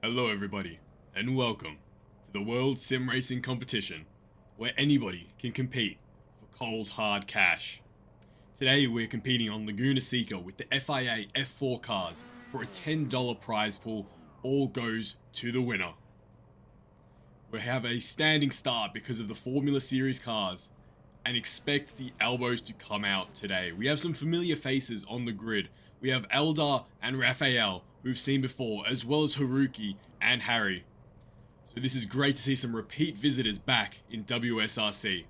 Hello everybody, and welcome to the World Sim Racing Competition, where anybody can compete for cold hard cash. Today we're competing on Laguna Seca with the FIA F4 cars for a $10 prize pool. All goes to the winner. We have a standing start because of the Formula Series cars, and expect the elbows to come out today. We have some familiar faces on the grid. We have Eldar and Raphael, who we've seen before, as well as Haruki and Harry. So this is great to see some repeat visitors back in WSRC. The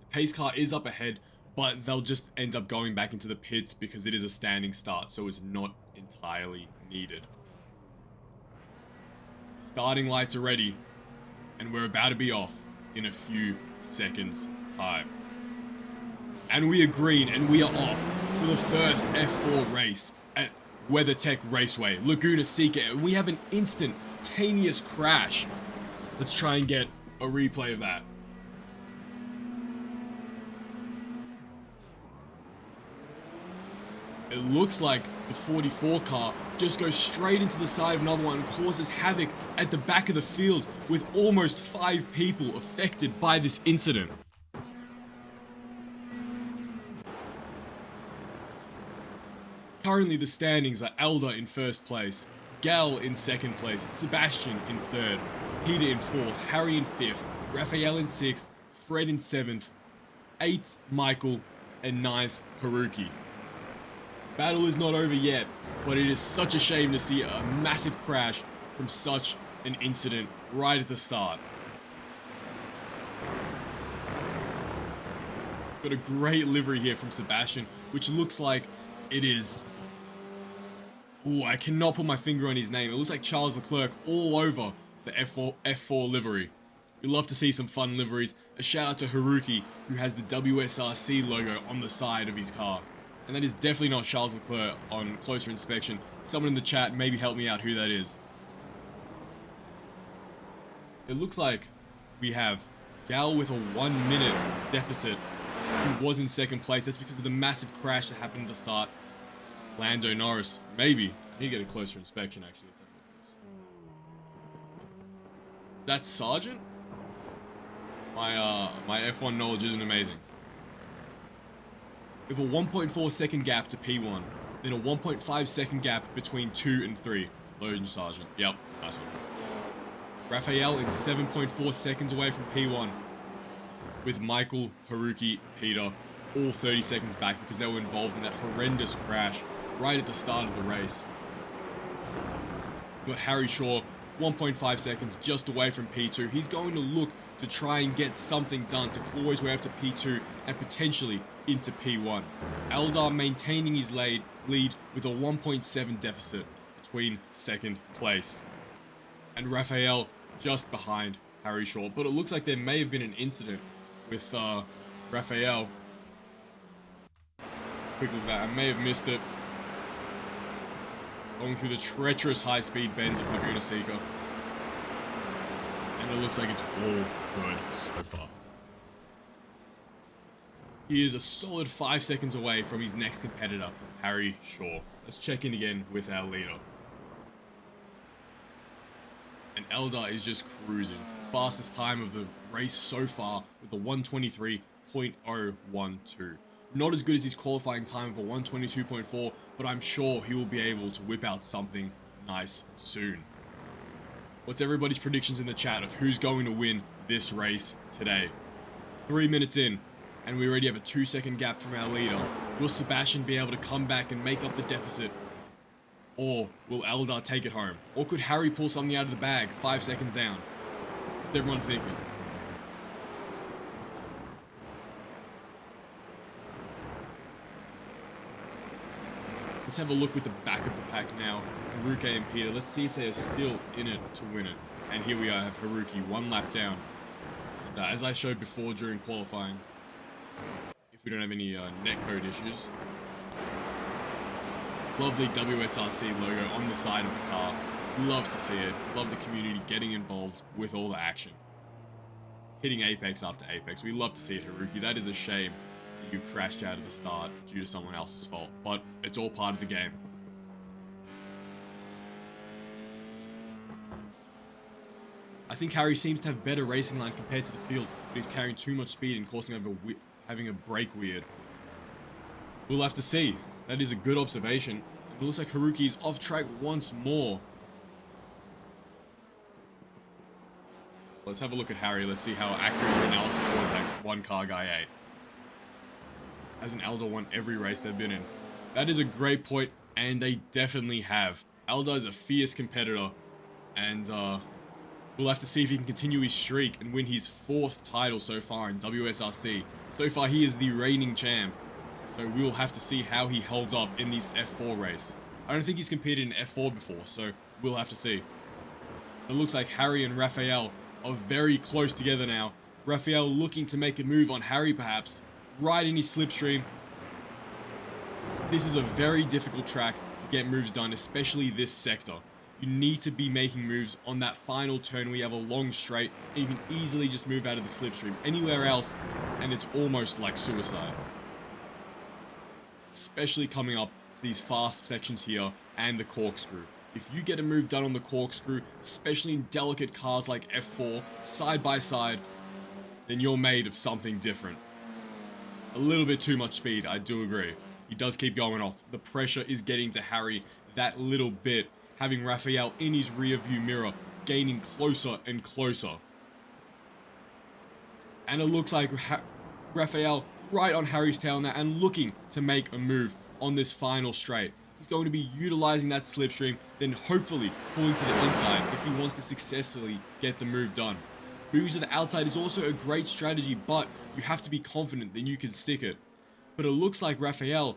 pace car is up ahead, but they'll just end up going back into the pits because it is a standing start, so it's not entirely needed. Starting lights are ready, and we're about to be off in a few seconds time. And we are green and we are off for the first F4 race at WeatherTech Raceway, Laguna Seca, and we have an instantaneous crash. Let's try and get a replay of that. It looks like the 44 car just goes straight into the side of another one and causes havoc at the back of the field, with almost 5 people affected by this incident. Currently the standings are Elda in first place, Gal in second place, Sebastian in third, Peter in fourth, Harry in fifth, Raphael in sixth, Fred in seventh, eighth Michael, and ninth Haruki. Battle is not over yet, but it is such a shame to see a massive crash from such an incident right at the start. Got a great livery here from Sebastian, which looks like it is... Ooh, I cannot put my finger on his name. It looks like Charles Leclerc all over the F4 livery. We love to see some fun liveries. A shout out to Haruki, who has the WSRC logo on the side of his car. And that is definitely not Charles Leclerc on closer inspection. Someone in the chat maybe help me out who that is. It looks like we have Gal with a 1 minute deficit, who was in second place. That's because of the massive crash that happened at the start. Lando Norris, maybe. I need to get a closer inspection actually. Let's have a look at this. That's Sargent? My F1 knowledge isn't amazing. We have a 1.4 second gap to P1, then a 1.5 second gap between 2 and 3. Logan Sargent. Yep, nice one. Raphael is 7.4 seconds away from P1, with Michael, Haruki, Peter all 30 seconds back because they were involved in that horrendous crash right at the start of the race. We've got Harry Shaw, 1.5 seconds just away from P2. He's going to look to try and get something done to claw his way up to P2 and potentially into P1. Eldar maintaining his lead with a 1.7 deficit between second place. And Raphael just behind Harry Shaw. But it looks like there may have been an incident with Raphael. Quick look at that, I may have missed it. Going through the treacherous high-speed bends of Laguna Seca. And it looks like it's all good so far. He is a solid 5 seconds away from his next competitor, Harry Shaw. Let's check in again with our leader. And Eldar is just cruising. Fastest time of the race so far with a 123.012. Not as good as his qualifying time of a 122.4, but I'm sure he will be able to whip out something nice soon. What's everybody's predictions in the chat of who's going to win this race today? 3 minutes in, and we already have a 2 second gap from our leader. Will Sebastian be able to come back and make up the deficit? Or will Eldar take it home? Or could Harry pull something out of the bag 5 seconds down? What's everyone thinking? Let's have a look with the back of the pack now. Haruki and Peter. Let's see if they're still in it to win it. And here we are, have Haruki 1 lap down. And, as I showed before during qualifying, if we don't have any netcode issues. Lovely WSRC logo on the side of the car. Love to see it. Love the community getting involved with all the action. Hitting apex after apex. We love to see it, Haruki. That is a shame that you crashed out at the start due to someone else's fault. But it's all part of the game. I think Harry seems to have better racing line compared to the field, but he's carrying too much speed and causing him having a brake weird. We'll have to see. That is a good observation. It looks like Haruki is off track once more. So let's have a look at Harry. Let's see how accurate your analysis was that one car guy ate. Hasn't Eldar won every race they've been in? That is a great point, and they definitely have. Eldar is a fierce competitor, and we'll have to see if he can continue his streak and win his 4th title so far in WSRC. So far, he is the reigning champ. So we'll have to see how he holds up in this F4 race. I don't think he's competed in F4 before, so we'll have to see. It looks like Harry and Raphael are very close together now. Raphael looking to make a move on Harry perhaps, right in his slipstream. This is a very difficult track to get moves done, especially this sector. You need to be making moves on that final turn where you have a long straight and you can easily just move out of the slipstream. Anywhere else, and it's almost like suicide. Especially coming up to these fast sections here and the corkscrew. If you get a move done on the corkscrew, especially in delicate cars like F4, side by side, then you're made of something different. A little bit too much speed, I do agree. He does keep going off. The pressure is getting to Harry that little bit, having Raphael in his rear view mirror, gaining closer and closer. And it looks like Raphael right on Harry's tail now and looking to make a move on this final straight. He's going to be utilizing that slipstream, then hopefully pulling to the inside if he wants to successfully get the move done. Moving to the outside is also a great strategy, but you have to be confident that you can stick it. But it looks like Raphael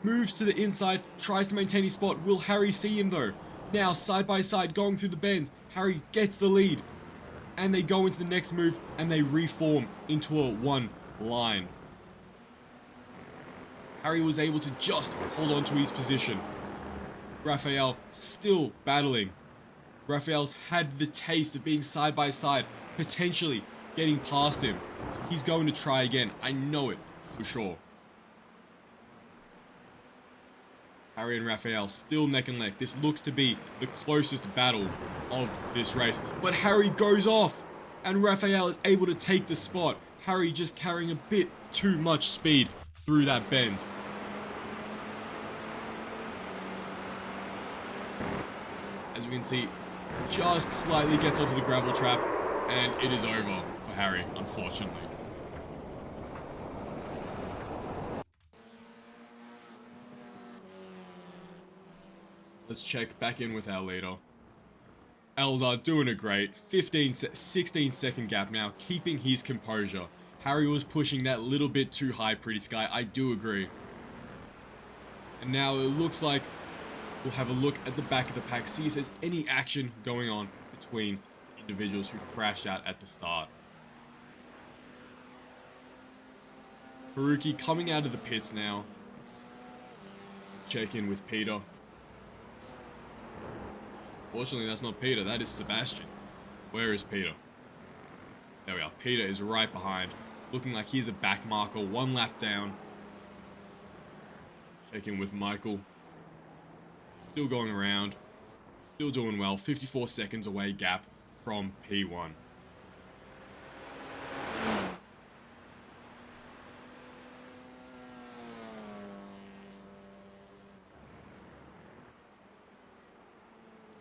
moves to the inside, tries to maintain his spot. Will Harry see him though? Now side by side going through the bend, Harry gets the lead. And they go into the next move and they reform into a one line. Harry was able to just hold on to his position. Raphael still battling. Raphael's had the taste of being side by side, potentially getting past him. So he's going to try again. I know it for sure. Harry and Raphael still neck and neck. This looks to be the closest battle of this race. But Harry goes off and Raphael is able to take the spot. Harry just carrying a bit too much speed through that bend. As we can see, just slightly gets onto the gravel trap and it is over for Harry, unfortunately. Let's check back in with our leader. Eldar doing it great. 16 second gap now, keeping his composure. Harry was pushing that little bit too high, Pretty Sky. I do agree. And now it looks like we'll have a look at the back of the pack, see if there's any action going on between individuals who crashed out at the start. Haruki coming out of the pits now. Check in with Peter. Fortunately, that's not Peter, that is Sebastian. Where is Peter? There we are. Peter is right behind. Looking like he's a back marker, 1 lap down. Check in with Michael. Still going around. Still doing well. 54 seconds away gap from P1.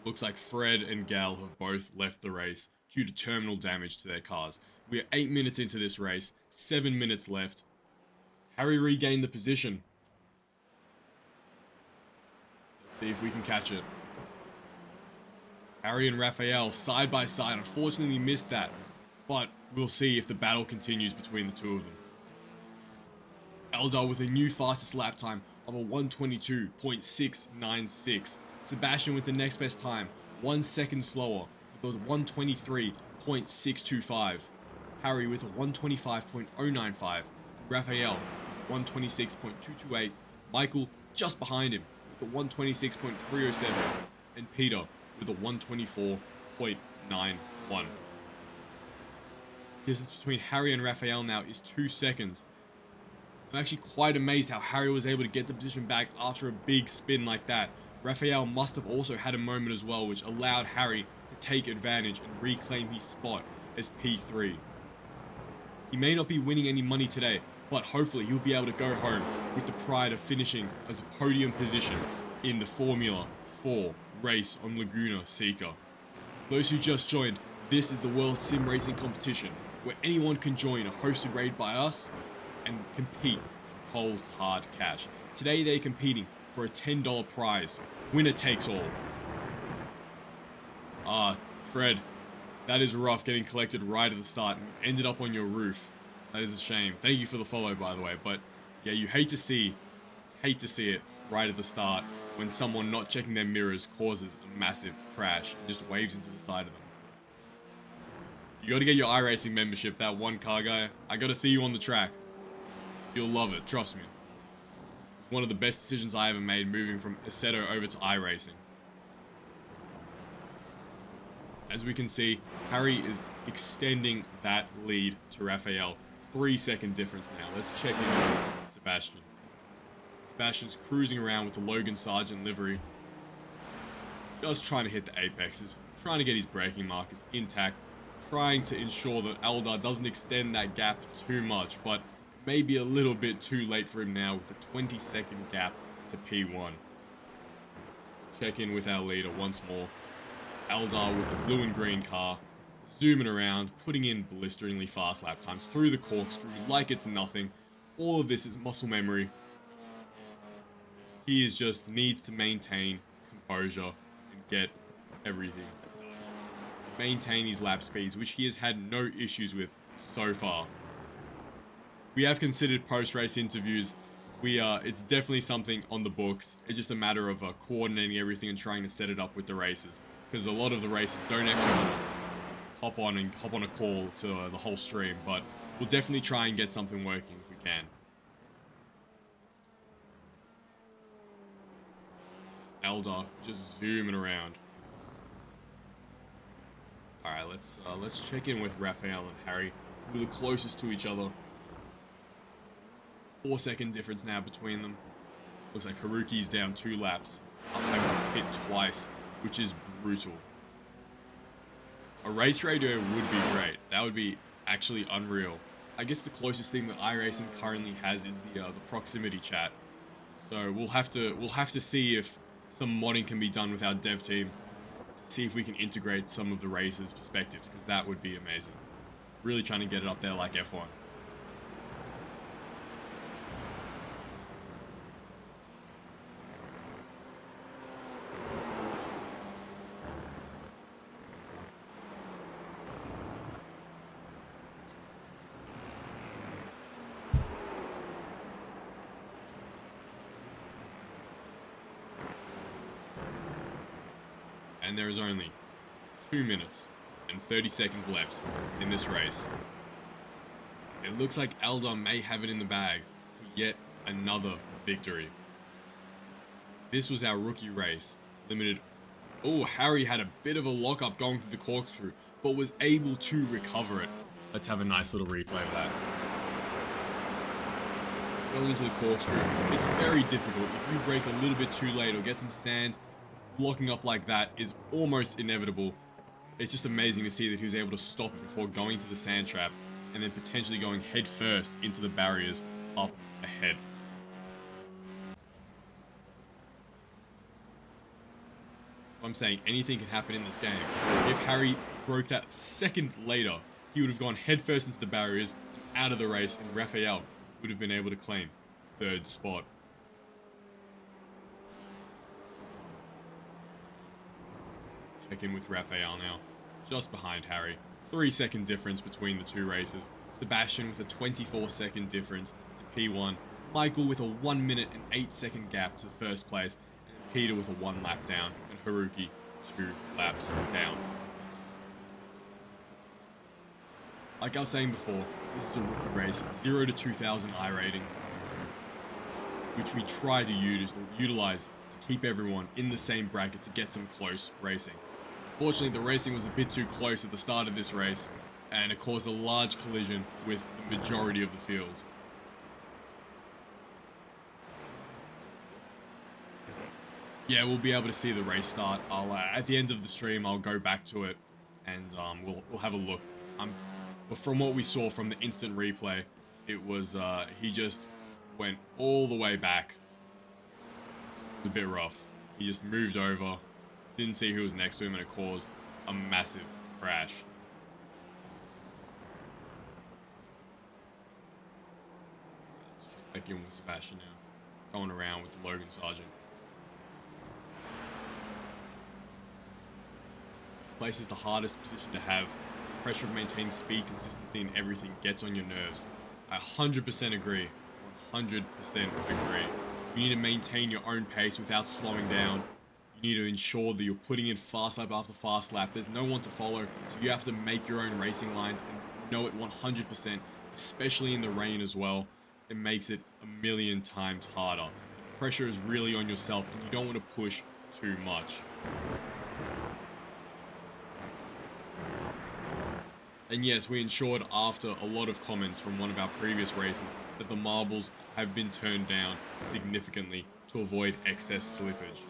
Looks like Fred and Gal have both left the race due to terminal damage to their cars. We are 8 minutes into this race, 7 minutes left. Harry regained the position. Let's see if we can catch it. Harry and Raphael side by side. Unfortunately, we missed that, but we'll see if the battle continues between the two of them. Eldar with a new fastest lap time of a 122.696. Sebastian with the next best time, 1 second slower, with a 123.625. Harry with a 125.095. Raphael, 126.228. Michael just behind him with a 126.307. And Peter with a 124.91. Distance between Harry and Raphael now is 2 seconds. I'm actually quite amazed how Harry was able to get the position back after a big spin like that. Raphael must have also had a moment as well, which allowed Harry to take advantage and reclaim his spot as P3. He may not be winning any money today, but hopefully he'll be able to go home with the pride of finishing as a podium position in the Formula 4 race on Laguna Seca. Those who just joined, this is the World Sim Racing Competition, where anyone can join a hosted raid by us and compete for cold hard cash. Today they're competing for a $10 prize. Winner takes all. Fred, that is rough getting collected right at the start and ended up on your roof. That is a shame. Thank you for the follow, by the way, but yeah, you hate to see it right at the start when someone not checking their mirrors causes a massive crash and just waves into the side of them. You gotta get your iRacing membership, that one car guy. I gotta see you on the track. You'll love it, trust me. It's one of the best decisions I ever made, moving from Assetto over to iRacing. As we can see, Harry is extending that lead to Raphael. 3-second difference now. Let's check in with Sebastian. Sebastian's cruising around with the Logan Sargent livery. Just trying to hit the apexes, trying to get his braking markers intact, trying to ensure that Eldar doesn't extend that gap too much, but maybe a little bit too late for him now with a 20-second gap to P1. Check in with our leader once more. Eldar with the blue and green car, zooming around, putting in blisteringly fast lap times through the corkscrew like it's nothing. All of this is muscle memory. He just needs to maintain composure and get everything done. Maintain his lap speeds, which he has had no issues with so far. We have considered post-race interviews. It's definitely something on the books. It's just a matter of coordinating everything and trying to set it up with the races. Because a lot of the races don't actually hop on a call to the whole stream, but we'll definitely try and get something working if we can. Eldar just zooming around. All right, let's check in with Raphael and Harry, who are the closest to each other. 4-second difference now between them. Looks like Haruki's down 2 laps after having hit twice, which is brutal. A race radio would be great. That would be actually unreal. I guess the closest thing that iRacing currently has is the proximity chat. So we'll have to see if some modding can be done with our dev team to see if we can integrate some of the racers' perspectives, because that would be amazing. Really trying to get it up there like F1. And there is only 2 minutes and 30 seconds left in this race. It looks like Eldar may have it in the bag for yet another victory. This was our rookie race, limited. Oh, Harry had a bit of a lockup going through the corkscrew, but was able to recover it. Let's have a nice little replay of that. Going into the corkscrew, it's very difficult. If you brake a little bit too late or get some sand, blocking up like that is almost inevitable. It's just amazing to see that he was able to stop it before going to the sand trap and then potentially going head first into the barriers up ahead. I'm saying anything can happen in this game. If Harry broke that second later, he would have gone head first into the barriers, out of the race, and Raphael would have been able to claim 3rd spot. Check in with Raphael now, just behind Harry. 3-second difference between the 2 races. Sebastian with a 24-second difference to P1. Michael with a 1 minute and 8-second gap to 1st place. And Peter with a 1 lap down. And Haruki 2 laps down. Like I was saying before, this is a rookie race, 0 to 2000 I rating, which we try to utilize to keep everyone in the same bracket to get some close racing. Fortunately, the racing was a bit too close at the start of this race, and it caused a large collision with the majority of the field. yeah, we'll be able to see the race start. I'll at the end of the stream, I'll go back to it, and we'll have a look. But from what we saw from the instant replay, it was he just went all the way back. It was a bit rough. He just moved over, didn't see who was next to him, and it caused a massive crash. Let's check back in with Sebastian now, going around with the Logan Sargent. This place is the hardest position to have. The pressure of maintaining speed, consistency, and everything gets on your nerves. I 100% agree. 100% agree. You need to maintain your own pace without slowing down. You need to ensure that you're putting in fast lap after fast lap. There's no one to follow, so you have to make your own racing lines and know it 100%, especially in the rain as well. It makes it a million times harder. The pressure is really on yourself, and you don't want to push too much. And yes, we ensured after a lot of comments from one of our previous races that the marbles have been turned down significantly to avoid excess slippage.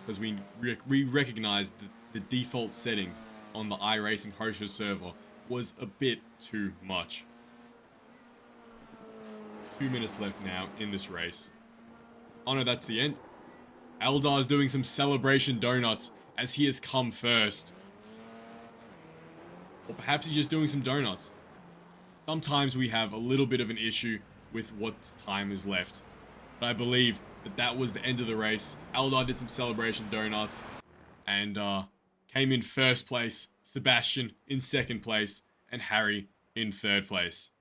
Because we recognized that the default settings on the iRacing Hosha server was a bit too much. 2 minutes left now in this race. Oh no, that's the end. Eldar's doing some celebration donuts as he has come first. Or perhaps he's just doing some donuts. Sometimes we have a little bit of an issue with what time is left. But I believe that that was the end of the race. Eldar did some celebration donuts and came in first place. Sebastian in second place and Harry in third place.